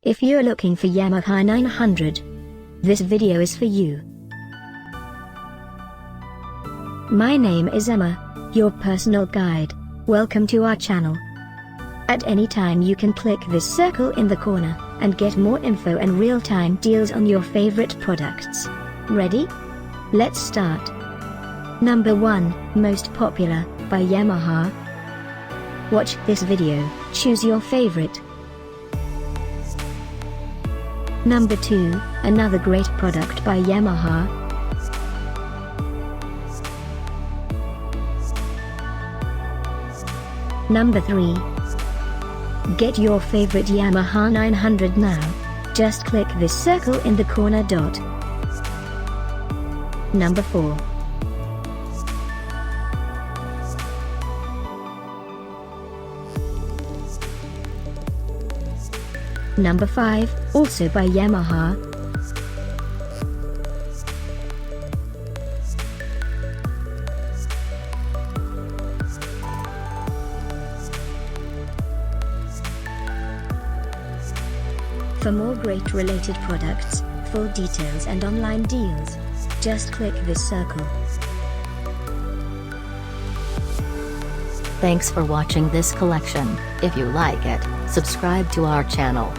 If you're looking for Yamaha 900, this video is for you. My name is Emma, your personal guide. Welcome to our channel. At any time you can click this circle in the corner, and get more info and real-time deals on your favorite products. Ready? Let's start. Number 1, Most Popular, by Yamaha. Watch this video, choose your favorite. Number 2, another great product by Yamaha. Number 3. Get your favorite Yamaha 900 now. Just click this circle in the corner dot. Number 4. Number 5, also by Yamaha. For more great related products, full details and online deals, just click this circle. Thanks for watching this collection. If you like it, subscribe to our channel.